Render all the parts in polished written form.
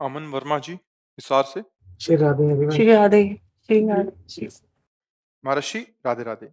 अमन वर्मा जी, हिसार से। श्री राधे श्री राधे श्री राधे। महर्षि राधे राधे।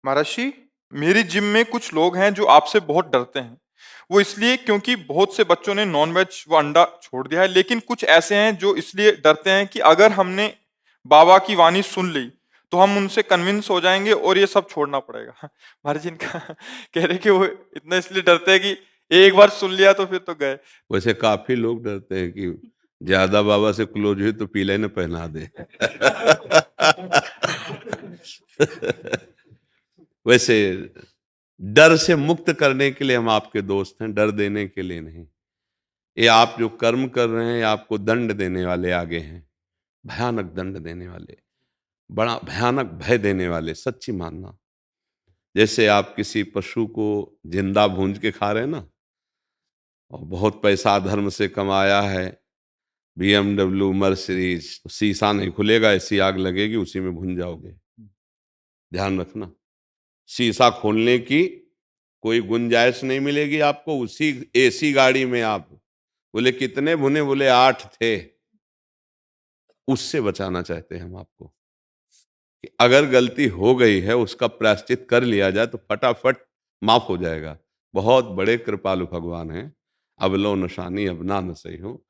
महर्षि, मेरी जिम में कुछ लोग हैं जो आपसे बहुत डरते हैं। वो इसलिए क्योंकि बहुत से बच्चों ने नॉनवेज व अंडा छोड़ दिया है, लेकिन कुछ ऐसे हैं जो इसलिए डरते हैं कि अगर हमने बाबा की वाणी सुन ली तो हम उनसे कन्विंस हो जाएंगे और ये सब छोड़ना पड़ेगा। महाराज जी इनका कह रहे कि वो इतना इसलिए डरते हैं कि एक बार सुन लिया तो फिर तो गए। वैसे काफी लोग डरते हैं कि ज्यादा बाबा से क्लोज हुई तो पीले न पहना दे। वैसे डर से मुक्त करने के लिए हम आपके दोस्त हैं, डर देने के लिए नहीं। ये आप जो कर्म कर रहे हैं आपको दंड देने वाले आगे हैं, भयानक दंड देने वाले, बड़ा भयानक भय देने वाले। सच्ची मानना, जैसे आप किसी पशु को जिंदा भूंज के खा रहे हैं ना, और बहुत पैसा धर्म से कमाया है, BMW मर्सिडीज, शीशा नहीं खुलेगा, ऐसी आग लगेगी उसी में भून जाओगे। ध्यान रखना, शीशा खोलने की कोई गुंजाइश नहीं मिलेगी आपको। उसी AC गाड़ी में आप बोले कितने भुने, बोले 8 थे। उससे बचाना चाहते हैं हम आपको कि अगर गलती हो गई है उसका प्रायश्चित कर लिया जाए तो फटाफट माफ हो जाएगा। बहुत बड़े कृपालु भगवान हैं, अबलो नशानी अबना न सही हो।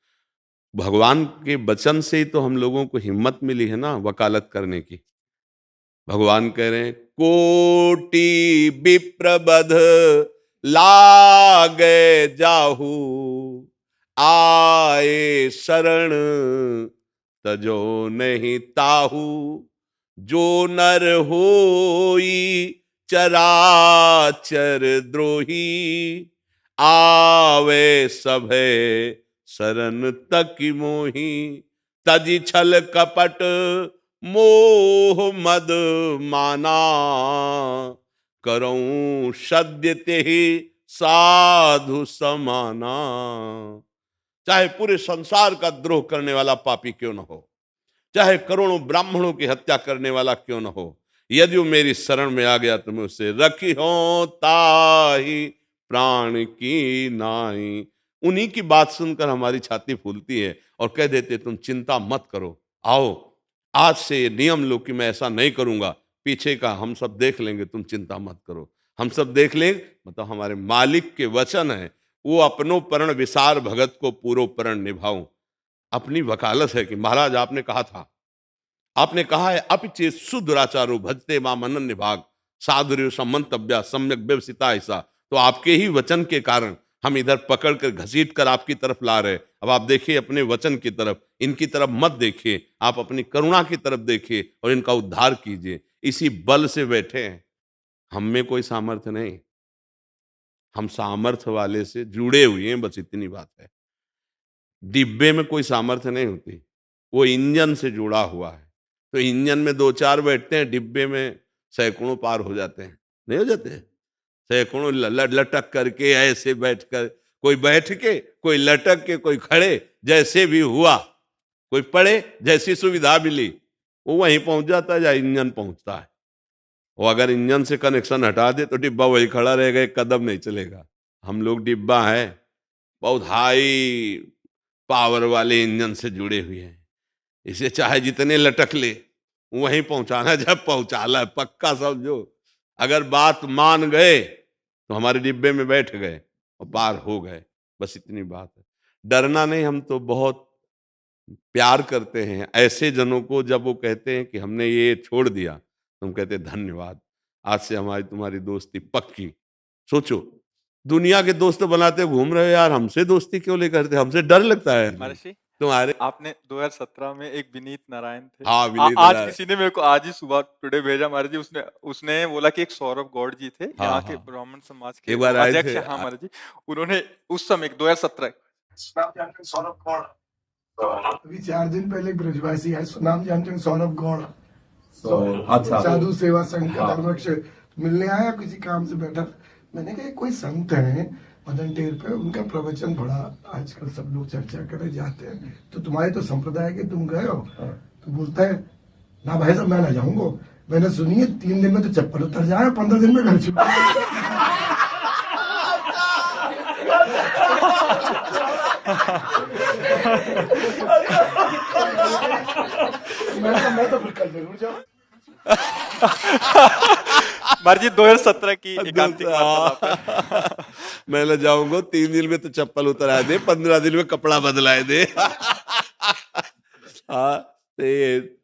भगवान के वचन से ही तो हम लोगों को हिम्मत मिली है ना वकालत करने की। भगवान कह रहे हैं कोटि विप्रबध लागे जाहू, आए शरण तजो नहीं ताहू। जो नर होई चराचर द्रोही, आवे सभे शरण तक मोही। तजी छल कपट मोह मद माना, करऊं सद्य तेहि साधु समाना। चाहे पूरे संसार का द्रोह करने वाला पापी क्यों न हो, चाहे करोड़ों ब्राह्मणों की हत्या करने वाला क्यों न हो, यदि वो मेरी शरण में आ गया तो मैं उसे रखी हो ताही प्राण की नाई। उन्हीं की बात सुनकर हमारी छाती फूलती है और कह देते तुम चिंता मत करो, आओ आज से ये नियम लो कि मैं ऐसा नहीं करूंगा, पीछे का हम सब देख लेंगे, तुम चिंता मत करो, हम सब देख लेंगे। मतलब हमारे मालिक के वचन है, वो अपनो परण विसार भगत को पूरो परण निभाऊं। अपनी वकालत है कि महाराज आपने कहा था, आपने कहा है अपिचे सुदुराचारो भजते मां मनन निभाग, साधुर्य सम्मंतव्या सम्यक व्यवसिता ऐसा। तो आपके ही वचन के कारण हम इधर पकड़ कर घसीट कर आपकी तरफ ला रहे। अब आप देखिए अपने वचन की तरफ, इनकी तरफ मत देखिए, आप अपनी करुणा की तरफ देखिए और इनका उद्धार कीजिए। इसी बल से बैठे हैं, हम में कोई सामर्थ्य नहीं, हम सामर्थ्य वाले से जुड़े हुए हैं, बस इतनी बात है। डिब्बे में कोई सामर्थ्य नहीं होती, वो इंजन से जुड़ा हुआ है। तो इंजन में 2-4 बैठते हैं, डिब्बे में सैकड़ों पार हो जाते हैं, नहीं हो जाते? सैकड़ों लटक करके, ऐसे बैठकर, कोई बैठ के, कोई लटक के, कोई खड़े, जैसे भी हुआ, कोई पड़े, जैसी सुविधा मिली वो वहीं पहुंच जाता है जहाँ इंजन पहुंचता है। वो अगर इंजन से कनेक्शन हटा दे तो डिब्बा वही खड़ा रहेगा, एक कदम नहीं चलेगा। हम लोग डिब्बा है, बहुत हाई पावर वाले इंजन से जुड़े हुए हैं, इसे चाहे जितने लटक ले वहीं पहुंचाना, जब पहुंचाला पक्का समझो। अगर बात मान गए तो हमारे डिब्बे में बैठ गए और पार हो गए, बस इतनी बात है। डरना नहीं, हम तो बहुत प्यार करते हैं ऐसे जनों को, जब वो कहते हैं कि हमने ये छोड़ दिया तो हम कहते हैं धन्यवाद, आज से हमारी तुम्हारी दोस्ती पक्की। सोचो दुनिया के दोस्त बनाते घूम रहे हो यार, हमसे दोस्ती क्यों ले करते, हमसे डर लगता है महर्षि, तुम्हारे। आपने 2017 में एक विनीत नारायण थे, हाँ, विनीत आज नारायण। किसी ने मेरे को आज ही सुबह टुडे भेजा महाराज जी, उसने बोला कि एक सौरभ गौड़ जी थे, हाँ, यहाँ के हाँ। ब्राह्मण समाज के एक बार आए अध्यक्ष थे। हाँ महाराज जी, उन्होंने उस समय 2017 सौरभ गौड़, अभी 4 दिन पहले ब्रजवासी है, नाम जानते हैं सौरभ गौड़, अच्छा, साधु सेवा संघ का हाँ। धर्मक्ष मिलने आया, किसी काम से बैठा। मैंने कहा कोई संत है मदन टेर पे, उनका प्रवचन बड़ा आजकल सब लोग चर्चा करे जाते हैं, तो तुम्हारे तो संप्रदाय के तुम गए हो? तो बोलता है ना भाई साहब मैं ना जाऊंगा। मैंने सुनी है 3 दिन में तो चप्पल उतर जाए, 15 दिन में घर चुका। मैं तो फिर कल जरूर जाऊँ। महाराज जी 2017 की एकांतिक वार्तालाप है। मैं ले जाऊंगा 3 दिन में तो चप्पल उतरा दे, 15 दिन में कपड़ा बदलाए दे। हाँ, तो ये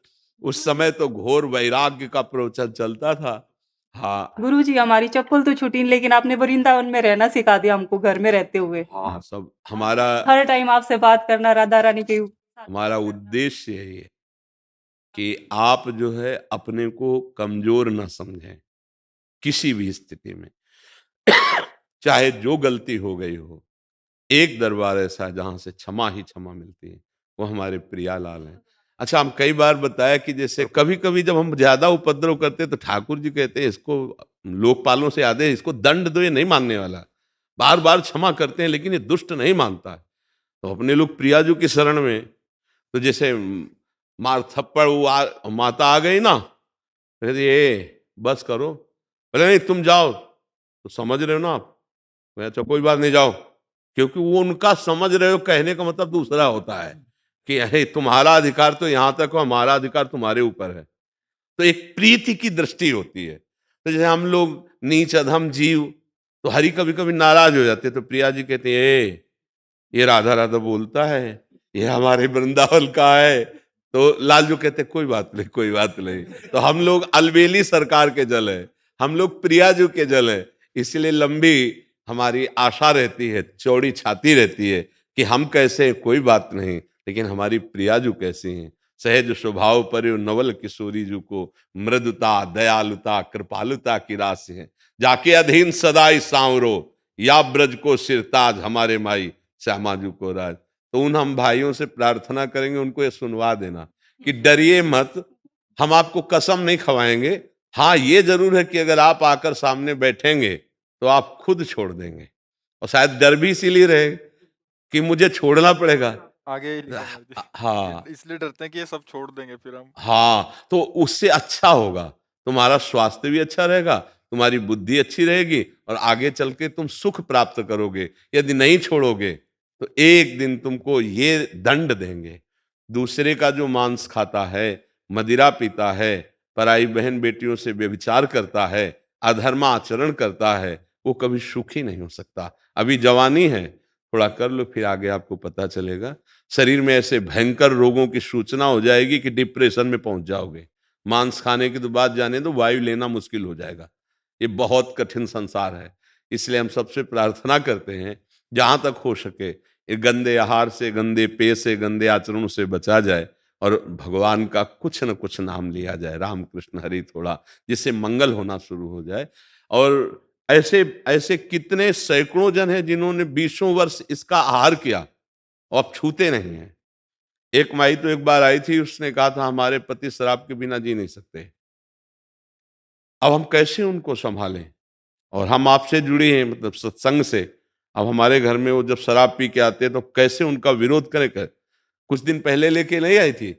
उस समय तो घोर वैराग्य का प्रवचन चलता था। हाँ गुरुजी हमारी चप्पल तो छूटी लेकिन आपने वृंदावन में रहना सिखा दिया हमको घर में रहते हुए। हाँ, सब हमारा हर टाइम आपसे बात करना, राधा रानी के हमारा उद्देश्य यही है कि आप जो है अपने को कमजोर न समझें किसी भी स्थिति में। चाहे जो गलती हो गई हो, एक दरबार ऐसा है जहां से क्षमा ही क्षमा मिलती है, वो हमारे प्रियालाल हैं। अच्छा, हम कई बार बताया कि जैसे कभी कभी जब हम ज्यादा उपद्रव करते हैं तो ठाकुर जी कहते हैं इसको लोकपालों से याद है, इसको दंड दो, ये नहीं मानने वाला। बार बार क्षमा करते हैं लेकिन ये दुष्ट नहीं मानता है। तो अपने लोग प्रियाजू की शरण में, तो जैसे मार थप्पड़ माता आ गई ना, कहते ये बस करो, बोले नहीं तुम जाओ, तो समझ रहे हो ना आप, मैं अच्छा कोई बात नहीं जाओ, क्योंकि वो उनका समझ रहे हो कहने का मतलब दूसरा होता है कि अरे तुम्हारा अधिकार तो यहां तक हो, हमारा अधिकार तुम्हारे ऊपर है। तो एक प्रीति की दृष्टि होती है। तो जैसे हम लोग नीच अधम जीव, तो हरि कभी कभी नाराज हो जाते, तो प्रिया जी कहते हैं ये राधा राधा बोलता है, ये हमारे वृंदावन का है। तो लालजू कहते कोई बात नहीं, कोई बात नहीं। तो हम लोग अलबेली सरकार के जल है, हम लोग प्रियाजू के जल है, इसलिए लंबी हमारी आशा रहती है, चौड़ी छाती रहती है कि हम कैसे कोई बात नहीं, लेकिन हमारी प्रियाजू कैसी हैं। सहज स्वभाव पर नवल किशोरी जू को मृदुता दयालुता कृपालुता की राशि है, जाके अधीन सदाई सांवरो या ब्रज को सिरताज हमारे माई श्यामाजू को राज। तो उन हम भाइयों से प्रार्थना करेंगे, उनको ये सुनवा देना कि डरिए मत, हम आपको कसम नहीं खवाएंगे। हाँ ये जरूर है कि अगर आप आकर सामने बैठेंगे तो आप खुद छोड़ देंगे, और शायद डर भी इसीलिए रहे कि मुझे छोड़ना पड़ेगा। आगे ही लिखा है जी। हाँ इसलिए डरते हैं कि ये सब छोड़ देंगे फिर हम। हाँ, तो उससे अच्छा होगा, तुम्हारा स्वास्थ्य भी अच्छा रहेगा, तुम्हारी बुद्धि अच्छी रहेगी, और आगे चल के तुम सुख प्राप्त करोगे। यदि नहीं छोड़ोगे तो एक दिन तुमको ये दंड देंगे। दूसरे का जो मांस खाता है, मदिरा पीता है, पराई बहन बेटियों से व्यभिचार करता है, अधर्मा आचरण करता है, वो कभी सुखी नहीं हो सकता। अभी जवानी है, थोड़ा कर लो, फिर आगे आपको पता चलेगा। शरीर में ऐसे भयंकर रोगों की सूचना हो जाएगी कि डिप्रेशन में पहुंच जाओगे। मांस खाने की तो बात जाने दो, वायु लेना मुश्किल हो जाएगा। ये बहुत कठिन संसार है। इसलिए हम सबसे प्रार्थना करते हैं जहां तक हो सके ये गंदे आहार से, गंदे पेय से, गंदे आचरणों से बचा जाए, और भगवान का कुछ न कुछ नाम लिया जाए, राम कृष्ण हरि थोड़ा, जिससे मंगल होना शुरू हो जाए। और ऐसे ऐसे कितने सैकड़ों जन हैं जिन्होंने 20 वर्ष इसका आहार किया और अब छूते नहीं हैं। एक माई तो एक बार आई थी, उसने कहा था हमारे पति शराब के बिना जी नहीं सकते। अब हम कैसे उनको संभालें? और हम आपसे जुड़े हैं, मतलब सत्संग से। अब हमारे घर में वो जब शराब पी के आते हैं तो कैसे उनका विरोध करें? कुछ दिन पहले लेके नहीं आई थी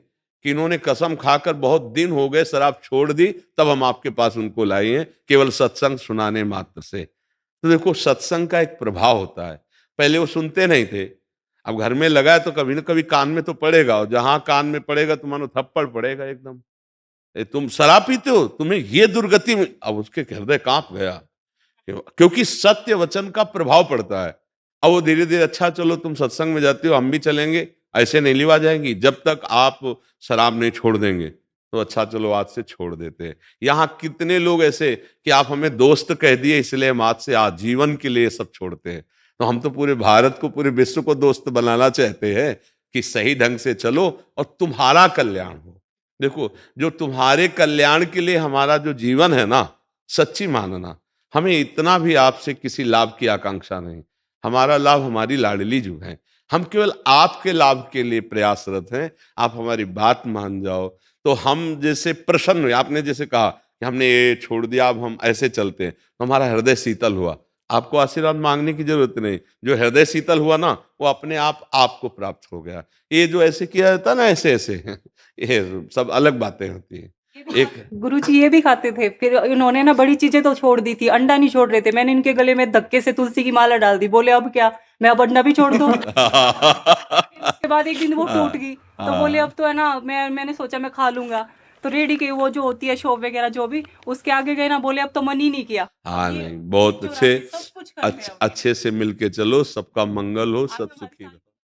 कि इन्होंने कसम खाकर बहुत दिन हो गए शराब छोड़ दी, तब हम आपके पास उनको लाए हैं केवल सत्संग सुनाने मात्र से। तो देखो सत्संग का एक प्रभाव होता है। पहले वो सुनते नहीं थे, अब घर में लगा है तो कभी ना कभी कान में तो पड़ेगा, और जहां कान में पड़ेगा तो मानो थप्पड़ पड़ेगा एकदम। तुम शराब पीते हो, तुम्हें ये दुर्गति में, अब उसके हृदय कांप गया, क्योंकि सत्य वचन का प्रभाव पड़ता है। अब वो धीरे धीरे, अच्छा चलो तुम सत्संग में जाते हो, हम भी चलेंगे, ऐसे नहीं लिवा जाएंगी जब तक आप शराब नहीं छोड़ देंगे। तो अच्छा चलो आज से छोड़ देते हैं। यहाँ कितने लोग ऐसे कि आप हमें दोस्त कह दिए इसलिए हम आज से आजीवन के लिए सब छोड़ते हैं। तो हम तो पूरे भारत को, पूरे विश्व को दोस्त बनाना चाहते हैं कि सही ढंग से चलो और तुम्हारा कल्याण हो। देखो, जो तुम्हारे कल्याण के लिए हमारा जो जीवन है ना, सच्ची मानना, हमें इतना भी आपसे किसी लाभ की आकांक्षा नहीं। हमारा लाभ हमारी लाडली जो है, हम केवल आपके लाभ के लिए प्रयासरत हैं। आप हमारी बात मान जाओ तो हम जैसे प्रसन्न हुए। आपने जैसे कहा कि हमने ये छोड़ दिया, अब हम ऐसे चलते हैं, तो हमारा हृदय शीतल हुआ। आपको आशीर्वाद मांगने की जरूरत नहीं, जो हृदय शीतल हुआ ना, वो अपने आप आपको प्राप्त हो गया। ये जो ऐसे किया जाता ना, ऐसे ऐसे ये सब अलग बातें होती है। एक गुरु जी ये भी खाते थे, फिर इन्होंने ना बड़ी चीजें तो छोड़ दी थी, अंडा नहीं छोड़ रहे थे। मैंने इनके गले में धक्के से तुलसी की माला डाल दी, बोले अब क्या, मैं अब अंडा भी छोड़ दूं। उसके बाद एक दिन वो हाँ, टूट गई, तो हाँ। बोले अब तो है ना, मैंने सोचा मैं खा लूंगा, तो रेडी की वो जो होती है शॉप वगैरह जो भी, उसके आगे गए ना, बोले अब तो मन ही नहीं किया। हाँ, ये नहीं, बहुत अच्छे, सब कुछ करते हैं अब। अच्छे से मिलके चलो, सबका मंगल हो, सब आज हम सुखी अच्छा रहो।